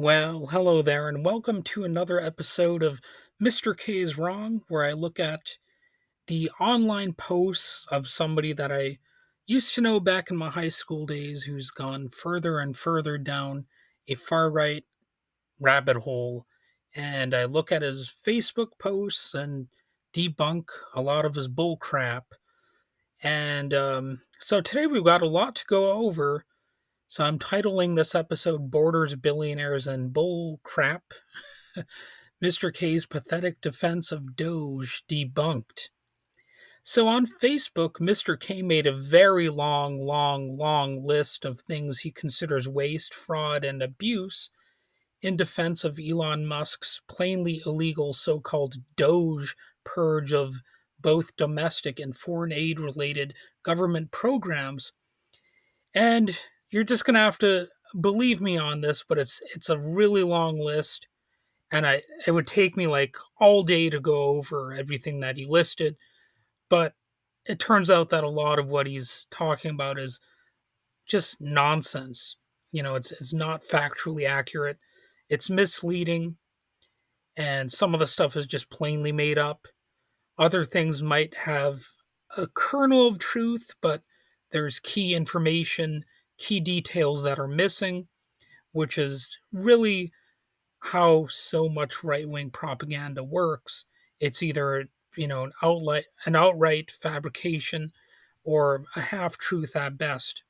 Well, hello there, and welcome to another episode of Mr. K is Wrong, where I look at the online posts of somebody that I used to know back in my high school days who's gone further and further down a far right rabbit hole. And I look at his Facebook posts and debunk a lot of his bull crap. And so today we've got a lot to go over. So I'm titling this episode Borders, Billionaires, and Bull Crap. Mr. K's pathetic defense of DOGE debunked. So on Facebook, Mr. K made a very long list of things he considers waste, fraud, and abuse in defense of Elon Musk's plainly illegal so called DOGE purge of both domestic and foreign aid related government programs. And you're just going to have to believe me on this, but it's a really long list, and it would take me like all day to go over everything that he listed. But it turns out that a lot of what he's talking about is just nonsense. It's not factually accurate. It's misleading, and some of the stuff is just plainly made up. Other things might have a kernel of truth, but there's key information, key details that are missing, which is really how so much right wing propaganda works. It's either an outright fabrication or a half truth at best.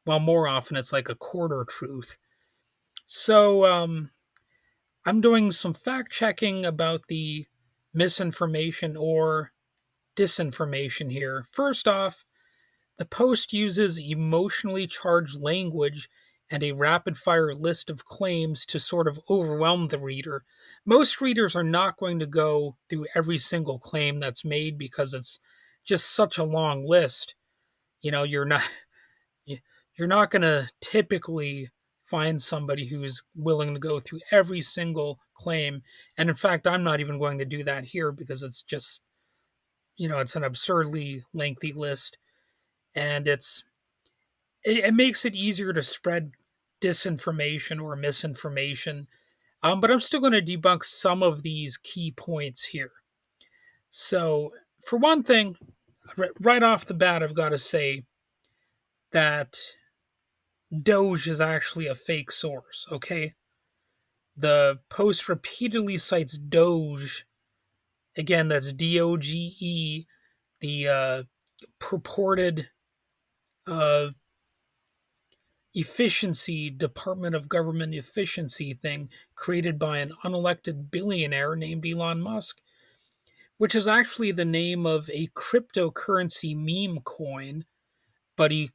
Well, more often it's like a quarter truth. So I'm doing some fact checking about the misinformation or disinformation here. First off, the post uses emotionally charged language and a rapid fire list of claims to sort of overwhelm the reader. Most readers are not going to go through every single claim that's made because it's just such a long list. You know, you're not going to typically find somebody who's willing to go through every single claim. And in fact, I'm not even going to do that here because it's just, it's an absurdly lengthy list, and it makes it easier to spread disinformation or misinformation. But I'm still going to debunk some of these key points here. So, for one thing, right off the bat, I've got to say that Doge is actually a fake source, okay? The post repeatedly cites Doge. Again, that's DOGE, the purported uh, efficiency, Department of Government efficiency thing created by an unelected billionaire named Elon Musk, which is actually the name of a cryptocurrency meme coin, but he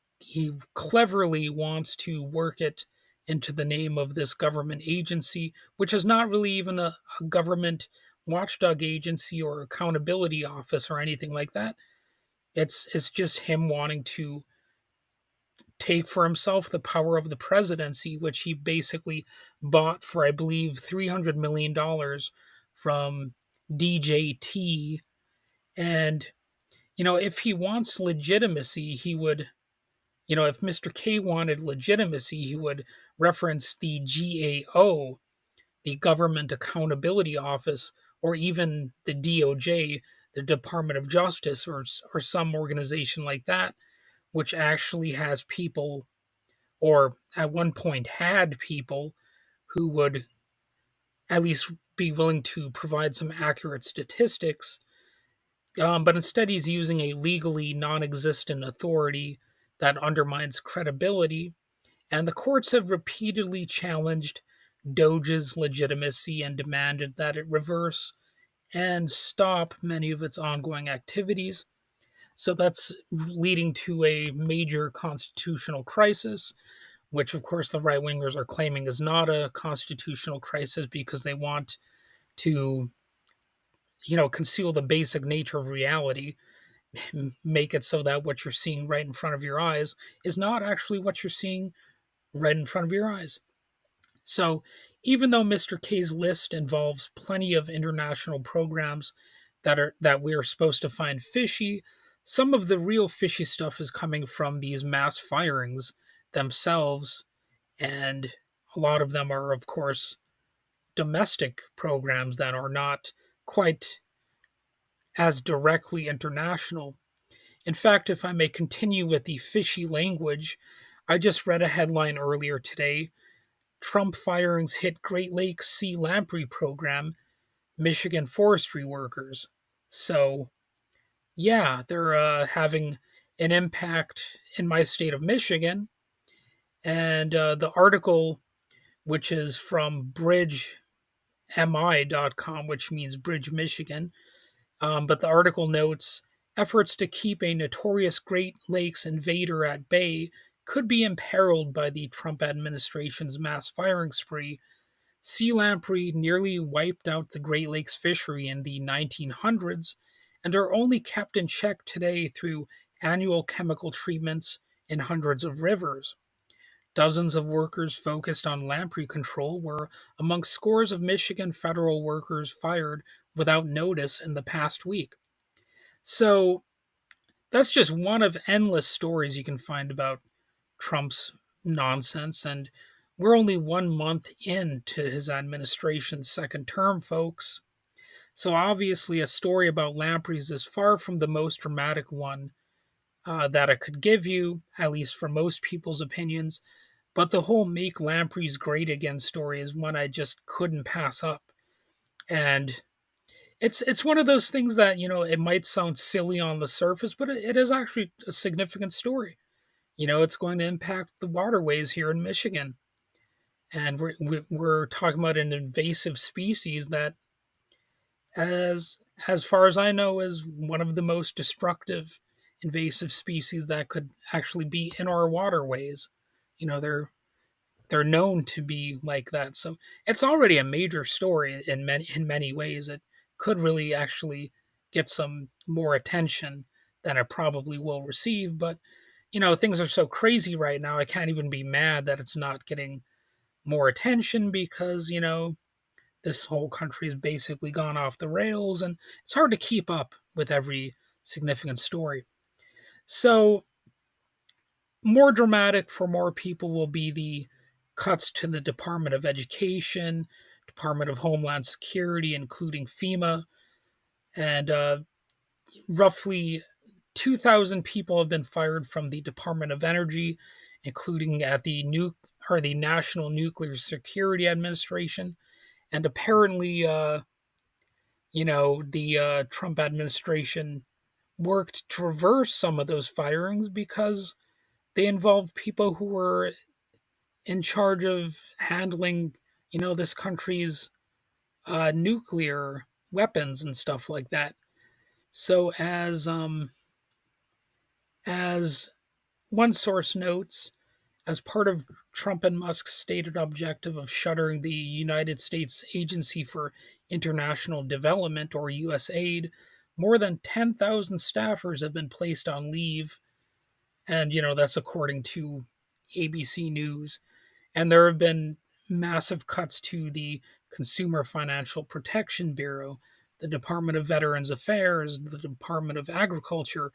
cleverly wants to work it into the name of this government agency, which is not really even a government watchdog agency or accountability office or anything like that. It's just him wanting to take for himself the power of the presidency, which he basically bought for, I believe, $300 million from DJT. And, if he wants legitimacy, he would, if Mr. K wanted legitimacy, he would reference the GAO, the Government Accountability Office, or even the DOJ, the Department of Justice, or some organization like that, which actually has people, or at one point had people, who would at least be willing to provide some accurate statistics. But instead, he's using a legally non existent authority that undermines credibility. And the courts have repeatedly challenged Doge's legitimacy and demanded that it reverse and stop many of its ongoing activities. So that's leading to a major constitutional crisis, which of course the right wingers are claiming is not a constitutional crisis because they want to, conceal the basic nature of reality, make it so that what you're seeing right in front of your eyes is not actually what you're seeing right in front of your eyes. So, even though Mr. K's list involves plenty of international programs that we are supposed to find fishy, some of the real fishy stuff is coming from these mass firings themselves, and a lot of them are, of course, domestic programs that are not quite as directly international. In fact, if I may continue with the fishy language, I just read a headline earlier today. Trump firings hit Great Lakes Sea Lamprey Program, Michigan forestry workers. So, yeah, they're having an impact in my state of Michigan. And the article, which is from bridgemi.com, which means Bridge, Michigan, but the article notes efforts to keep a notorious Great Lakes invader at bay could be imperiled by the Trump administration's mass firing spree. Sea lamprey nearly wiped out the Great Lakes fishery in the 1900s and are only kept in check today through annual chemical treatments in hundreds of rivers. Dozens of workers focused on lamprey control were among scores of Michigan federal workers fired without notice in the past week. So that's just one of endless stories you can find about Trump's nonsense. And we're only 1 month into his administration's second term, folks. So obviously, a story about lampreys is far from the most dramatic one that I could give you, at least for most people's opinions. But the whole "Make Lampreys Great Again" story is one I just couldn't pass up. And it's one of those things that, it might sound silly on the surface, but it is actually a significant story. It's going to impact the waterways here in Michigan. And we're talking about an invasive species that, as far as I know, is one of the most destructive invasive species that could actually be in our waterways. They're known to be like that. So it's already a major story in many ways. It could really actually get some more attention than it probably will receive. But things are so crazy right now. I can't even be mad that it's not getting more attention because this whole country has basically gone off the rails, and it's hard to keep up with every significant story. So more dramatic for more people will be the cuts to the Department of Education, Department of Homeland Security, including FEMA, and roughly 2,000 people have been fired from the Department of Energy, including at the National Nuclear Security Administration, and apparently, the Trump administration worked to reverse some of those firings because they involved people who were in charge of handling, this country's nuclear weapons and stuff like that. So, as one source notes, as part of Trump and Musk's stated objective of shuttering the United States Agency for International Development, or USAID, more than 10,000 staffers have been placed on leave. And, that's according to ABC News. And there have been massive cuts to the Consumer Financial Protection Bureau, the Department of Veterans Affairs, the Department of Agriculture,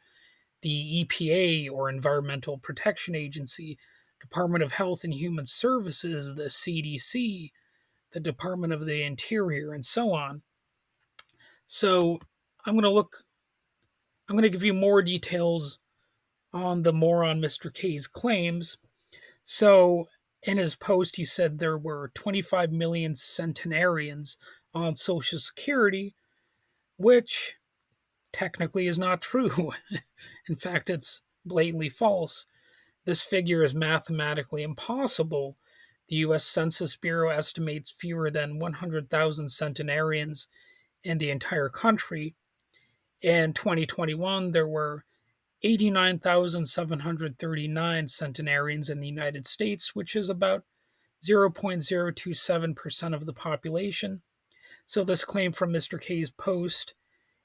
the EPA, or Environmental Protection Agency, Department of Health and Human Services, the CDC, the Department of the Interior, and so on. So I'm going to give you more details on the moron Mr. K's claims. So in his post, he said there were 25 million centenarians on Social Security, which technically is not true. In fact, it's blatantly false. This figure is mathematically impossible. The U.S. Census Bureau estimates fewer than 100,000 centenarians in the entire country. In 2021, there were 89,739 centenarians in the United States, which is about 0.027% of the population. So this claim from Mr. K's post,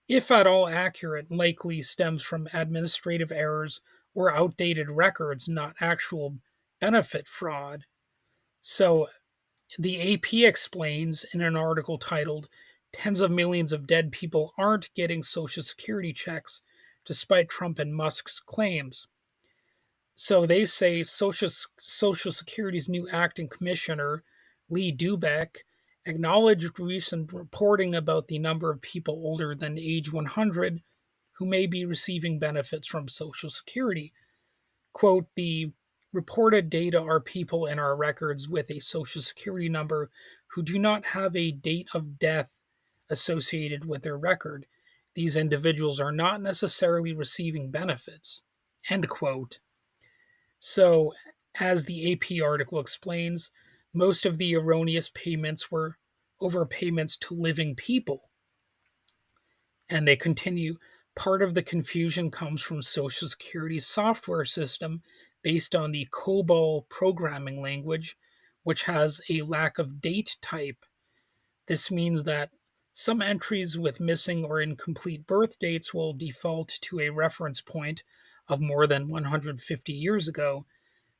if at all accurate, likely stems from administrative errors or outdated records, not actual benefit fraud. So the AP explains in an article titled "Tens of Millions of Dead People Aren't Getting Social Security Checks Despite Trump and Musk's Claims." So they say Social Security's new acting commissioner, Lee Dubeck, acknowledged recent reporting about the number of people older than age 100 who may be receiving benefits from Social Security. Quote, the reported data are people in our records with a Social Security number who do not have a date of death associated with their record. These individuals are not necessarily receiving benefits. End quote. So, as the AP article explains, most of the erroneous payments were overpayments to living people. And they continue, part of the confusion comes from Social Security's software system based on the COBOL programming language, which has a lack of date type. This means that some entries with missing or incomplete birth dates will default to a reference point of more than 150 years ago.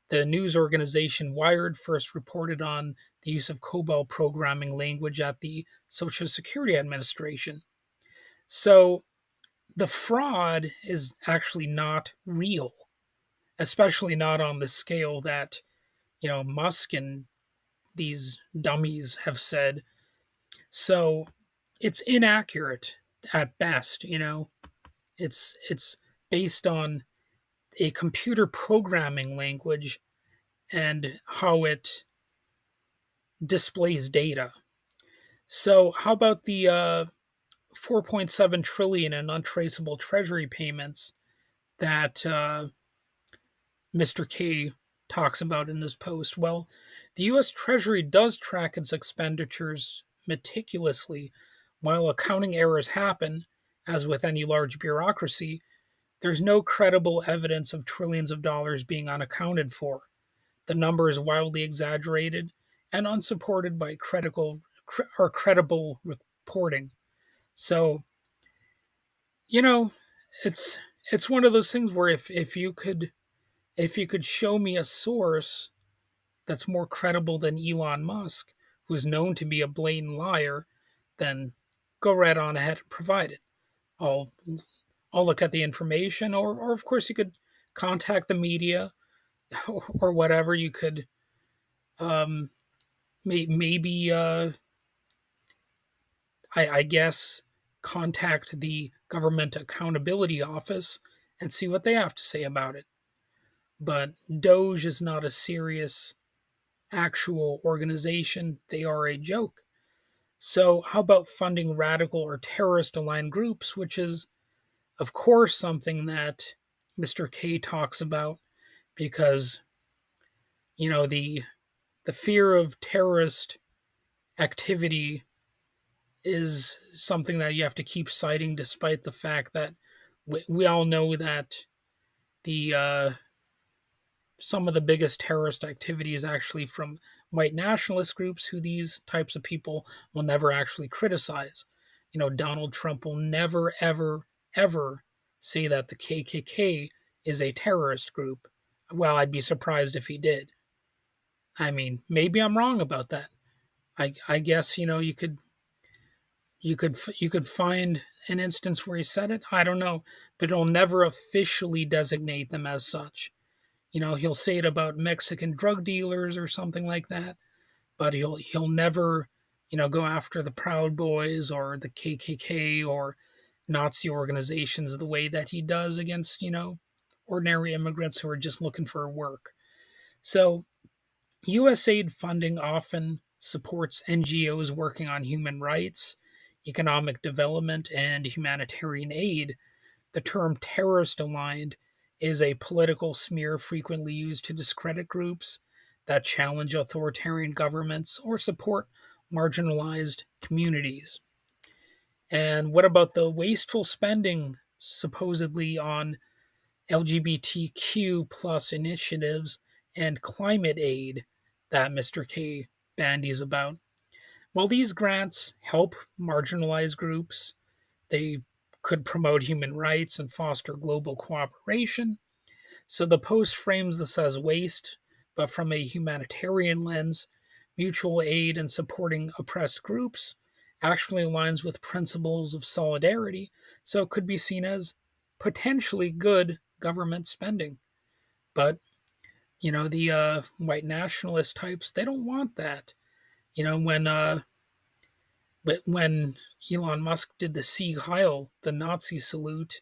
The news organization Wired first reported on the use of COBOL programming language at the Social Security Administration. So the fraud is actually not real, especially not on the scale that, Musk and these dummies have said. So it's inaccurate at best. It's based on a computer programming language and how it displays data. So how about the 4.7 trillion in untraceable treasury payments that Mr. K talks about in his post? Well, the US Treasury does track its expenditures meticulously. While accounting errors happen, as with any large bureaucracy, there's no credible evidence of trillions of dollars being unaccounted for. The number is wildly exaggerated and unsupported by credible reporting. So, you know, it's it's one of those things where if you could show me a source that's more credible than Elon Musk, who's known to be a blatant liar, then go right on ahead and provide it. I'll I'll look at the information, or of course you could contact the media or whatever. You could um, maybe I guess contact the Government Accountability Office and see what they have to say about it. But DOGE is not a serious actual organization, they are a joke. So, how about funding radical or terrorist aligned groups, which is, of course, something that Mr. K talks about because, the fear of terrorist activity is something that you have to keep citing, despite the fact that we all know that the some of the biggest terrorist activity is actually from white nationalist groups who these types of people will never actually criticize. Donald Trump will never, ever, ever say that the KKK is a terrorist group. Well, I'd be surprised if he did. I mean, maybe I'm wrong about that. I guess you could find an instance where he said it. I don't know, but it'll never officially designate them as such. He'll say it about Mexican drug dealers or something like that, but he'll never, go after the Proud Boys or the KKK or Nazi organizations the way that he does against, ordinary immigrants who are just looking for work. So, USAID funding often supports NGOs working on human rights, economic development, and humanitarian aid. The term terrorist aligned is a political smear frequently used to discredit groups that challenge authoritarian governments or support marginalized communities. And what about the wasteful spending supposedly on LGBTQ plus initiatives and climate aid that Mr. K bandies about? While these grants help marginalized groups, they could promote human rights and foster global cooperation. So the post frames this as waste, but from a humanitarian lens, mutual aid and supporting oppressed groups actually aligns with principles of solidarity, so it could be seen as potentially good government spending. But, the white nationalist types, they don't want that. When But when Elon Musk did the Sieg Heil, the Nazi salute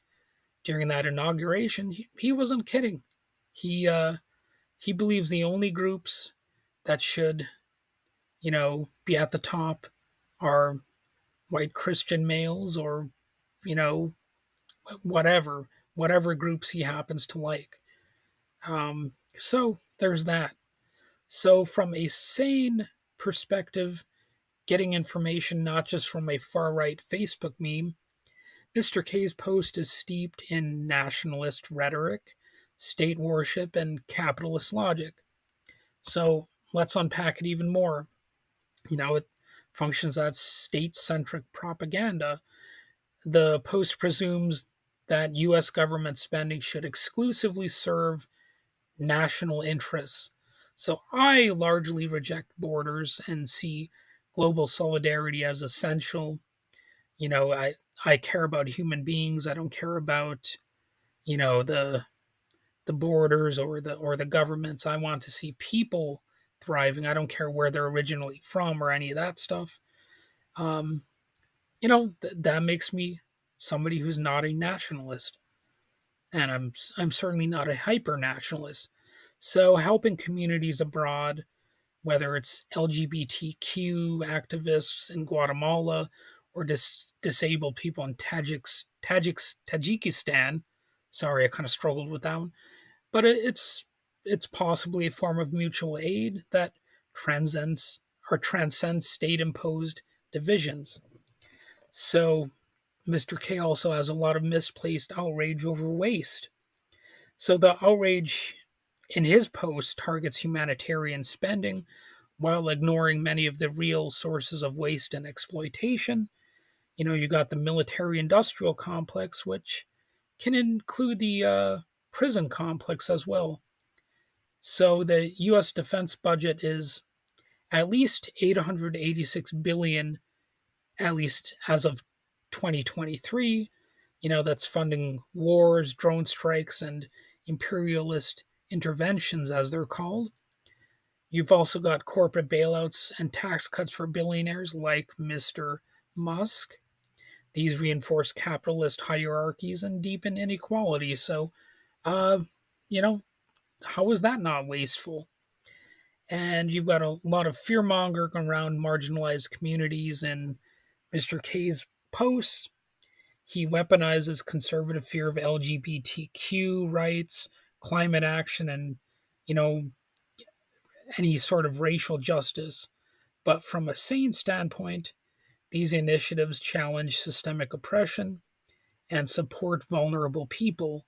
during that inauguration, he wasn't kidding. He he believes the only groups that should, be at the top are white Christian males or, you know, whatever groups he happens to like. So there's that. So from a sane perspective, getting information not just from a far right Facebook meme, Mr. K's post is steeped in nationalist rhetoric, state worship, and capitalist logic. So let's unpack it even more. It functions as state centric propaganda. The post presumes that U.S. government spending should exclusively serve national interests. So I largely reject borders and see global solidarity as essential. I care about human beings. I don't care about the borders or the governments. I want to see people thriving. I don't care where they're originally from or any of that stuff. Um, that makes me somebody who's not a nationalist, and I'm certainly not a hyper nationalist. So helping communities abroad, whether it's LGBTQ activists in Guatemala or disabled people in Tajikistan. Sorry, I kind of struggled with that one, but it's possibly a form of mutual aid that transcends state imposed divisions. So Mr. K also has a lot of misplaced outrage over waste. So the outrage in his post targets humanitarian spending while ignoring many of the real sources of waste and exploitation. You got the military industrial complex, which can include the prison complex as well. So the U.S. defense budget is at least 886 billion, at least as of 2023. That's funding wars, drone strikes, and imperialist interventions, as they're called. You've also got corporate bailouts and tax cuts for billionaires like Mr. Musk. These reinforce capitalist hierarchies and deepen inequality. So, uh, you know, how is that not wasteful? And you've got a lot of fear mongering around marginalized communities in Mr. K's posts. He weaponizes conservative fear of LGBTQ rights, climate action, and, you know, any sort of racial justice. But from a sane standpoint, these initiatives challenge systemic oppression and support vulnerable people,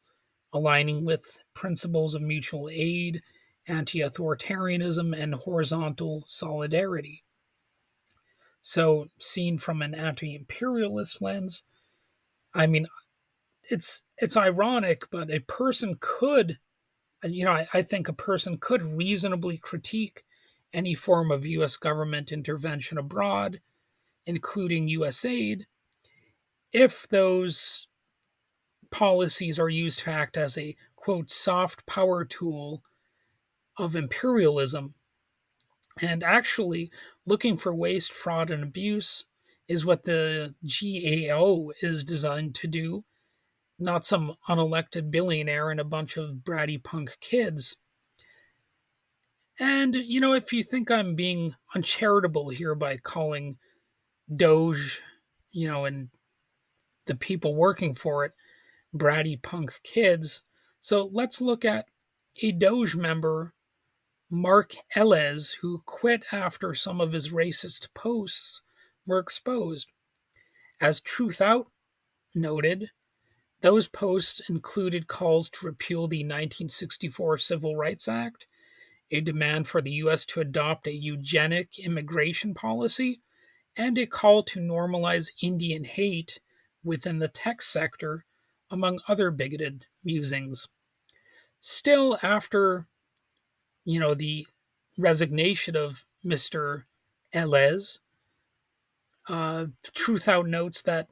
aligning with principles of mutual aid, anti authoritarianism, and horizontal solidarity. So, seen from an anti imperialist lens, I mean, it's ironic, but a person could, I think a person could reasonably critique any form of U.S. government intervention abroad, including U.S. aid, if those policies are used to act as a quote soft power tool of imperialism. And actually, looking for waste, fraud, and abuse is what the GAO is designed to do, not some unelected billionaire and a bunch of bratty punk kids. And, if you think I'm being uncharitable here by calling DOGE, and the people working for it, bratty punk kids, so let's look at a DOGE member, Mark Ellis, who quit after some of his racist posts were exposed. As Truth Out noted, those posts included calls to repeal the 1964 Civil Rights Act, a demand for the U.S. to adopt a eugenic immigration policy, and a call to normalize Indian hate within the tech sector, among other bigoted musings. Still, after the resignation of Mr. Elez, Truth Out notes that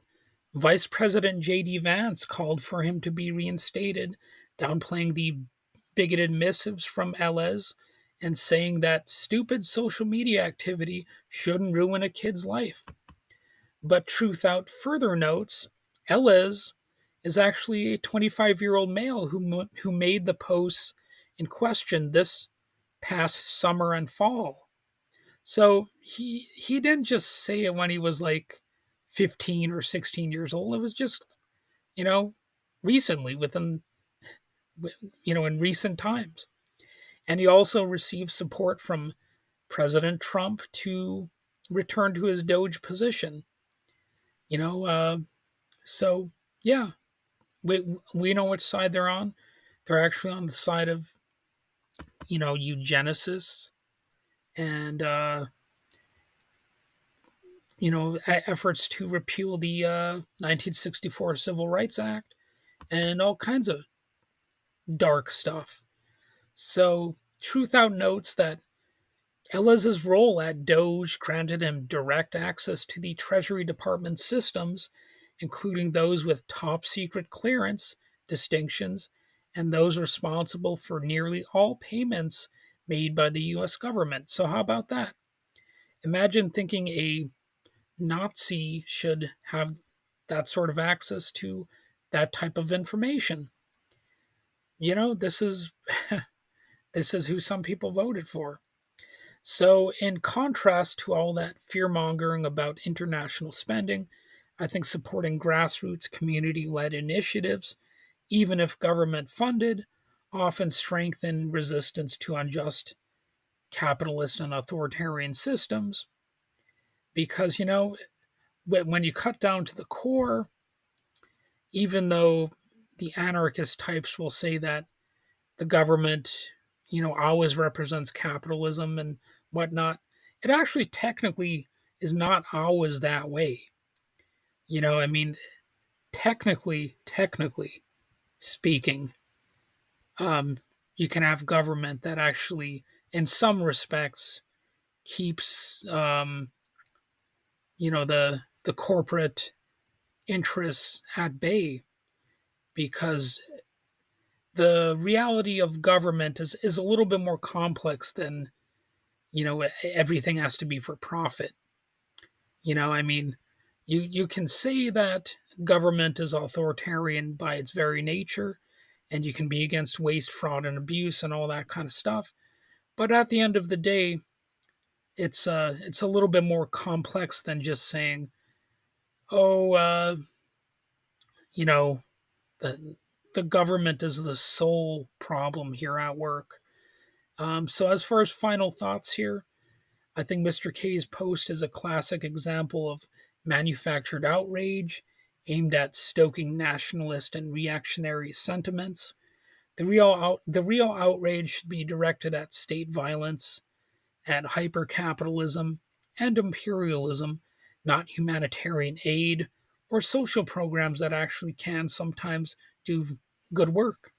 Vice President J.D. Vance called for him to be reinstated, downplaying the bigoted missives from Elez and saying that stupid social media activity shouldn't ruin a kid's life. But Truth Out further notes Ellis is actually a 25-year-old male who made the posts in question this past summer and fall. So he didn't just say it when he was like 15 or 16 years old. It was just, you know, recently in recent times. And he also received support from President Trump to return to his DOGE position. You know, so yeah, we know which side they're on. They're actually on the side of eugenicists and efforts to repeal the 1964 Civil Rights Act and all kinds of dark stuff. So Truth Out notes that Ellis's role at DOGE granted him direct access to the Treasury Department systems, including those with top secret clearance distinctions and those responsible for nearly all payments made by the US government. So, how about that? Imagine thinking a Nazi should have that sort of access to that type of information. This is this is who some people voted for. So, in contrast to all that fear mongering about international spending, I think supporting grassroots community led initiatives, even if government funded, often strengthen resistance to unjust capitalist and authoritarian systems. Because, when you cut down to the core, even though the anarchist types will say that the government, always represents capitalism and whatnot, it actually technically is not always that way. I mean, technically speaking, um, you can have government that actually, in some respects, keeps, the corporate interests at bay because the reality of government is a little bit more complex than everything has to be for profit. I mean, you can say that government is authoritarian by its very nature, and you can be against waste, fraud, and abuse, and all that kind of stuff. But at the end of the day, it's a little bit more complex than just saying, oh, you know, the the government is the sole problem here at work. So as far as final thoughts here, I think Mr. K's post is a classic example of manufactured outrage aimed at stoking nationalist and reactionary sentiments. The real outrage should be directed at state violence, at hypercapitalism and imperialism, not humanitarian aid or social programs that actually can sometimes do good work.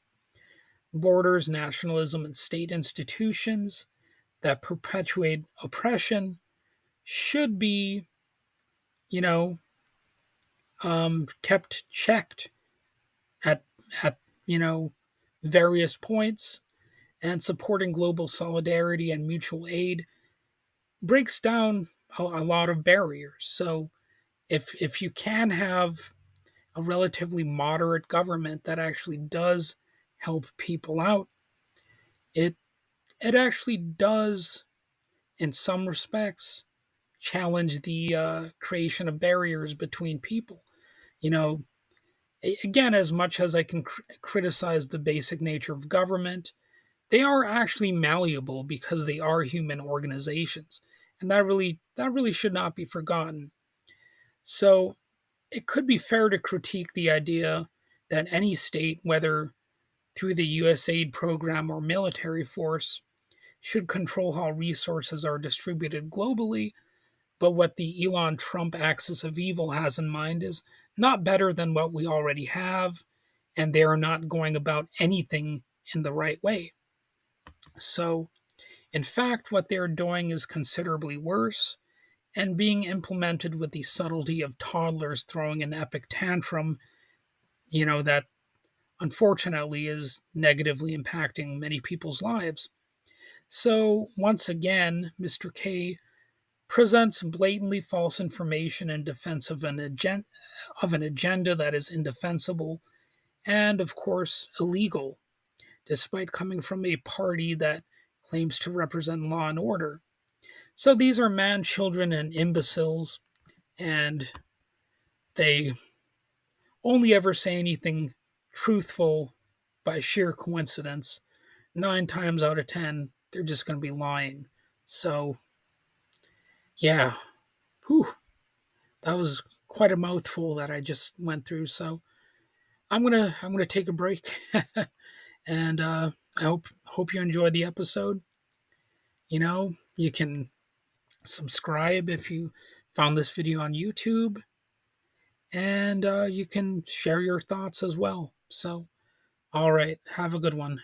Borders, nationalism, and state institutions that perpetuate oppression should be, you know, kept checked at at various points, and supporting global solidarity and mutual aid breaks down a lot of barriers. So if you can have a relatively moderate government that actually does help people out, it it actually does in some respects challenge the creation of barriers between people. You know, again, as much as I can criticize the basic nature of government, they are actually malleable because they are human organizations, and that really should not be forgotten. So it could be fair to critique the idea that any state, whether through the USAID program or military force, should control how resources are distributed globally. But what the Elon Trump axis of evil has in mind is not better than what we already have, and they are not going about anything in the right way. So, in fact, what they're doing is considerably worse and being implemented with the subtlety of toddlers throwing an epic tantrum, that unfortunately is negatively impacting many people's lives. So, once again, Mr. K presents blatantly false information in defense of an agenda that is indefensible and, of course, illegal, despite coming from a party that claims to represent law and order. So these are man children and imbeciles, and they only ever say anything truthful by sheer coincidence. 9 times out of 10, they're just going to be lying. So, yeah, whew, that was quite a mouthful that I just went through. So I'm gonna take a break, and I hope you enjoyed the episode. You can subscribe if you found this video on YouTube, and you can share your thoughts as well. So, all right, have a good one.